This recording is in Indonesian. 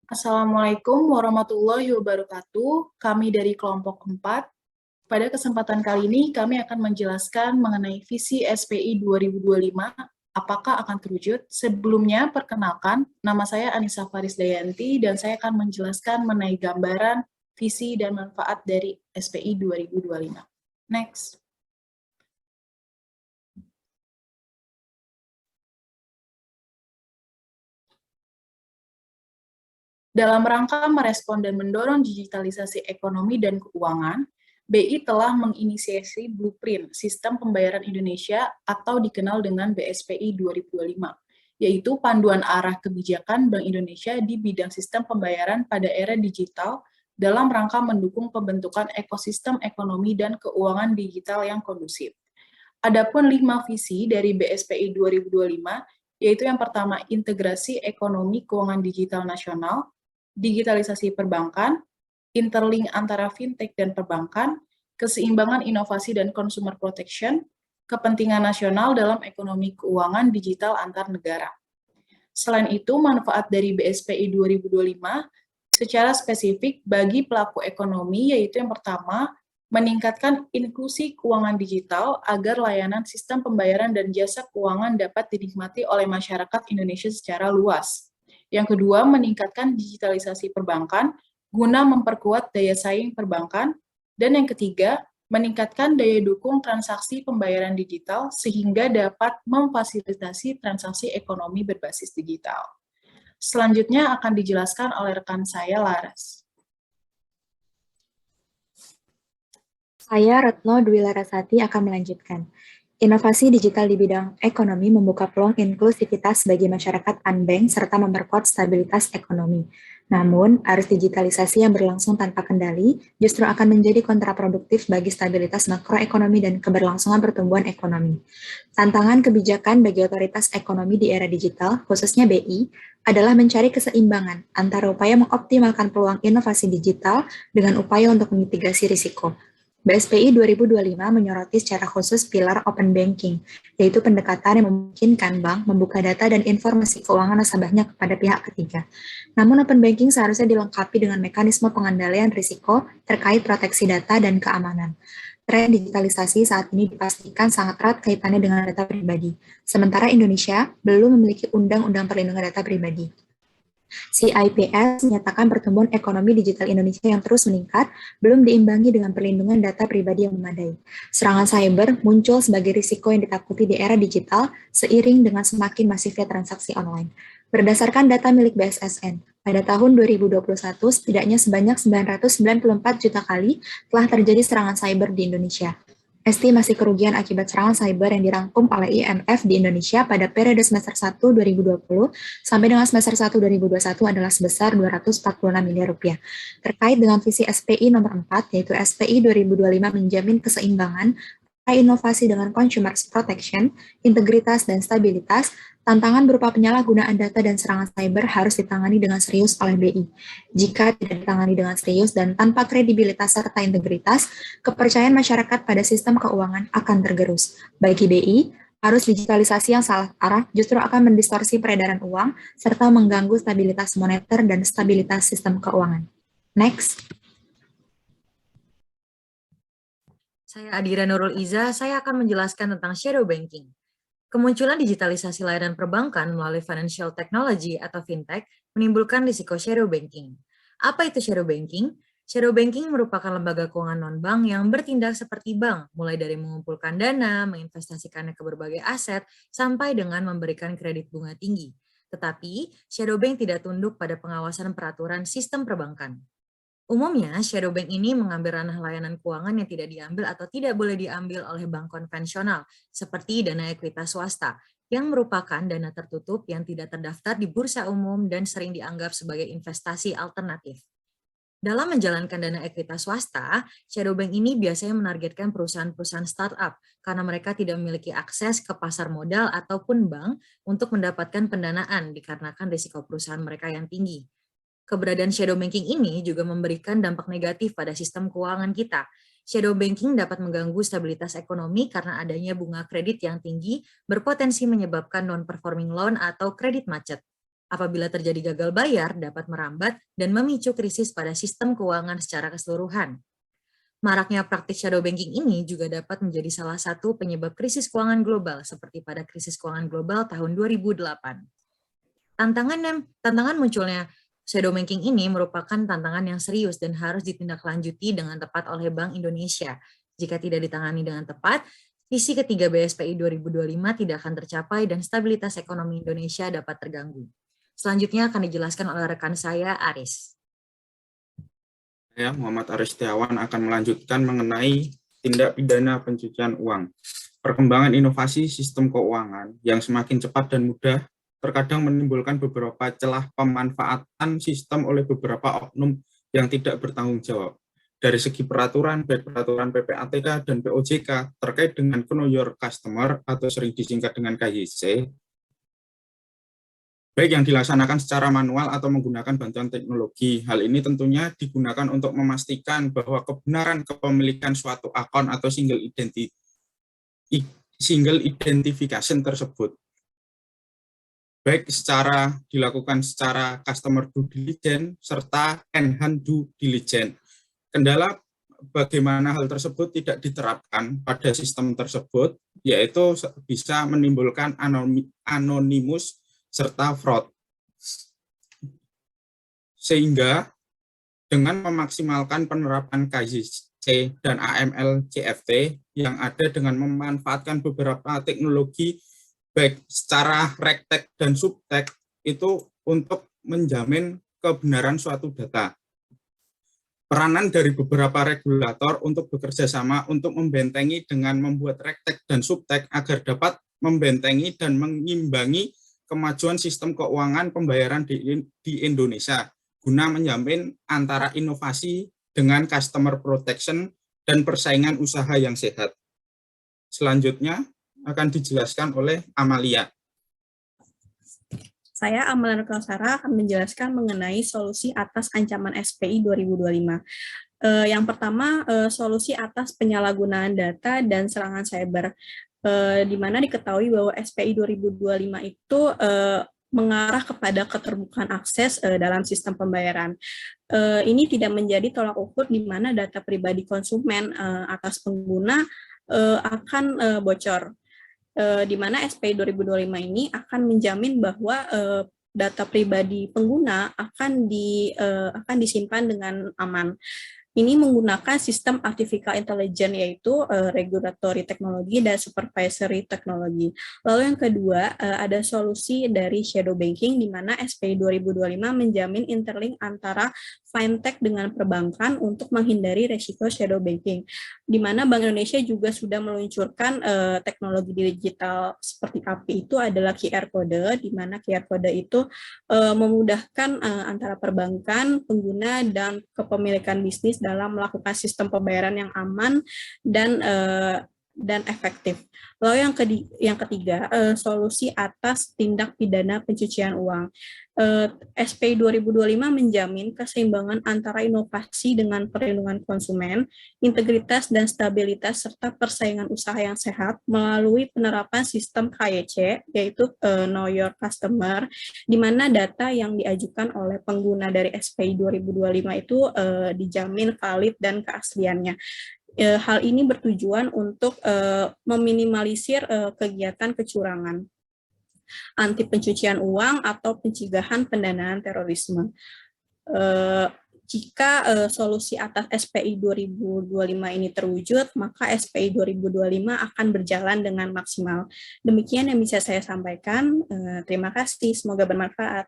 Assalamualaikum warahmatullahi wabarakatuh. Kami dari kelompok 4. Pada kesempatan kali ini, kami akan menjelaskan mengenai visi SPI 2025, apakah akan terwujud. Sebelumnya, perkenalkan, nama saya Anissa Farisdayanti, dan saya akan menjelaskan mengenai gambaran, visi, dan manfaat dari SPI 2025. Next. Dalam rangka merespon dan mendorong digitalisasi ekonomi dan keuangan, BI telah menginisiasi Blueprint Sistem Pembayaran Indonesia atau dikenal dengan BSPI 2025, yaitu panduan arah kebijakan Bank Indonesia di bidang sistem pembayaran pada era digital dalam rangka mendukung pembentukan ekosistem ekonomi dan keuangan digital yang kondusif. Adapun 5 visi dari BSPI 2025, yaitu yang pertama integrasi ekonomi keuangan digital nasional, digitalisasi perbankan, interlink antara fintech dan perbankan, keseimbangan inovasi dan consumer protection, kepentingan nasional dalam ekonomi keuangan digital antar negara. Selain itu, manfaat dari BSPI 2025 secara spesifik bagi pelaku ekonomi yaitu yang pertama, meningkatkan inklusi keuangan digital agar layanan sistem pembayaran dan jasa keuangan dapat dinikmati oleh masyarakat Indonesia secara luas. Yang kedua, meningkatkan digitalisasi perbankan guna memperkuat daya saing perbankan. Dan yang ketiga, meningkatkan daya dukung transaksi pembayaran digital sehingga dapat memfasilitasi transaksi ekonomi berbasis digital. Selanjutnya akan dijelaskan oleh rekan saya, Laras. Saya, Retno Dwi Larasati, akan melanjutkan. Inovasi digital di bidang ekonomi membuka peluang inklusivitas bagi masyarakat unbanked serta memperkuat stabilitas ekonomi. Namun, arus digitalisasi yang berlangsung tanpa kendali justru akan menjadi kontraproduktif bagi stabilitas makroekonomi dan keberlangsungan pertumbuhan ekonomi. Tantangan kebijakan bagi otoritas ekonomi di era digital, khususnya BI, adalah mencari keseimbangan antara upaya mengoptimalkan peluang inovasi digital dengan upaya untuk memitigasi risiko. BSPI 2025 menyoroti secara khusus pilar open banking, yaitu pendekatan yang memungkinkan bank membuka data dan informasi keuangan nasabahnya kepada pihak ketiga. Namun open banking seharusnya dilengkapi dengan mekanisme pengendalian risiko terkait proteksi data dan keamanan. Tren digitalisasi saat ini dipastikan sangat erat kaitannya dengan data pribadi, sementara Indonesia belum memiliki Undang-Undang Perlindungan Data Pribadi. CIPS menyatakan pertumbuhan ekonomi digital Indonesia yang terus meningkat belum diimbangi dengan perlindungan data pribadi yang memadai. Serangan cyber muncul sebagai risiko yang ditakuti di era digital seiring dengan semakin masifnya transaksi online. Berdasarkan data milik BSSN, pada tahun 2021 setidaknya sebanyak 994 juta kali telah terjadi serangan cyber di Indonesia. Estimasi kerugian akibat serangan cyber yang dirangkum oleh IMF di Indonesia pada periode semester 1 2020 sampai dengan semester 1 2021 adalah sebesar 246 miliar rupiah. Terkait dengan visi SPI nomor 4, yaitu SPI 2025 menjamin keseimbangan inovasi dengan consumer protection, integritas, dan stabilitas, tantangan berupa penyalahgunaan data dan serangan cyber harus ditangani dengan serius oleh BI. Jika tidak ditangani dengan serius dan tanpa kredibilitas serta integritas, kepercayaan masyarakat pada sistem keuangan akan tergerus. Bagi BI, arus digitalisasi yang salah arah justru akan mendistorsi peredaran uang serta mengganggu stabilitas moneter dan stabilitas sistem keuangan. Next. Saya Adira Nurul Iza, saya akan menjelaskan tentang shadow banking. Kemunculan digitalisasi layanan perbankan melalui financial technology atau fintech menimbulkan risiko shadow banking. Apa itu shadow banking? Shadow banking merupakan lembaga keuangan non-bank yang bertindak seperti bank, mulai dari mengumpulkan dana, menginvestasikannya ke berbagai aset, sampai dengan memberikan kredit bunga tinggi. Tetapi, shadow bank tidak tunduk pada pengawasan peraturan sistem perbankan. Umumnya, shadow bank ini mengambil ranah layanan keuangan yang tidak diambil atau tidak boleh diambil oleh bank konvensional, seperti dana ekuitas swasta, yang merupakan dana tertutup yang tidak terdaftar di bursa umum dan sering dianggap sebagai investasi alternatif. Dalam menjalankan dana ekuitas swasta, shadow bank ini biasanya menargetkan perusahaan-perusahaan startup karena mereka tidak memiliki akses ke pasar modal ataupun bank untuk mendapatkan pendanaan dikarenakan risiko perusahaan mereka yang tinggi. Keberadaan shadow banking ini juga memberikan dampak negatif pada sistem keuangan kita. Shadow banking dapat mengganggu stabilitas ekonomi karena adanya bunga kredit yang tinggi berpotensi menyebabkan non-performing loan atau kredit macet. Apabila terjadi gagal bayar, dapat merambat dan memicu krisis pada sistem keuangan secara keseluruhan. Maraknya praktik shadow banking ini juga dapat menjadi salah satu penyebab krisis keuangan global, seperti pada krisis keuangan global tahun 2008. Tantangan munculnya shadow banking ini merupakan tantangan yang serius dan harus ditindaklanjuti dengan tepat oleh Bank Indonesia. Jika tidak ditangani dengan tepat, visi ketiga BSPI 2025 tidak akan tercapai dan stabilitas ekonomi Indonesia dapat terganggu. Selanjutnya akan dijelaskan oleh rekan saya, Aris. Saya, Muhammad Aris Setiawan, akan melanjutkan mengenai tindak pidana pencucian uang. Perkembangan inovasi sistem keuangan yang semakin cepat dan mudah terkadang menimbulkan beberapa celah pemanfaatan sistem oleh beberapa oknum yang tidak bertanggung jawab. Dari segi peraturan, baik peraturan PPATK dan POJK terkait dengan Know Your Customer atau sering disingkat dengan KYC, baik yang dilaksanakan secara manual atau menggunakan bantuan teknologi. Hal ini tentunya digunakan untuk memastikan bahwa kebenaran kepemilikan suatu akun atau single identification tersebut, baik dilakukan secara customer due diligence serta enhanced due diligence. Kendala bagaimana hal tersebut tidak diterapkan pada sistem tersebut, yaitu bisa menimbulkan anonimus serta fraud. Sehingga dengan memaksimalkan penerapan KYC dan AML CFT yang ada dengan memanfaatkan beberapa teknologi baik secara regtech dan subtech itu untuk menjamin kebenaran suatu data. Peranan dari beberapa regulator untuk bekerja sama untuk membentengi dengan membuat regtech dan subtech agar dapat membentengi dan mengimbangi kemajuan sistem keuangan pembayaran di Indonesia guna menjamin antara inovasi dengan customer protection dan persaingan usaha yang sehat. Selanjutnya akan dijelaskan oleh Amalia. Saya, Amalia Nurkausara, akan menjelaskan mengenai solusi atas ancaman SPI 2025. Yang pertama, solusi atas penyalahgunaan data dan serangan cyber. Di mana diketahui bahwa SPI 2025 itu mengarah kepada keterbukaan akses dalam sistem pembayaran. Ini tidak menjadi tolak ukur di mana data pribadi konsumen atas pengguna akan bocor. Di mana SPI 2025 ini akan menjamin bahwa data pribadi pengguna akan disimpan dengan aman. Ini menggunakan sistem artificial intelligence, yaitu regulatory technology dan supervisory technology. Lalu yang kedua, ada solusi dari shadow banking, di mana SPI 2025 menjamin interlink antara fintech dengan perbankan untuk menghindari resiko shadow banking. Di mana Bank Indonesia juga sudah meluncurkan teknologi digital seperti API, itu adalah QR code, di mana QR code itu memudahkan antara perbankan, pengguna, dan kepemilikan bisnis dalam melakukan sistem pembayaran yang aman dan efektif. Lalu yang ketiga, solusi atas tindak pidana pencucian uang. SPI 2025 menjamin keseimbangan antara inovasi dengan perlindungan konsumen, integritas dan stabilitas, serta persaingan usaha yang sehat melalui penerapan sistem KYC, yaitu Know Your Customer, di mana data yang diajukan oleh pengguna dari SPI 2025 itu dijamin valid dan keasliannya. Hal ini bertujuan untuk meminimalisir kegiatan kecurangan, anti pencucian uang, atau pencegahan pendanaan terorisme. Jika solusi atas SPI 2025 ini terwujud, maka SPI 2025 akan berjalan dengan maksimal. Demikian yang bisa saya sampaikan. Terima kasih, semoga bermanfaat.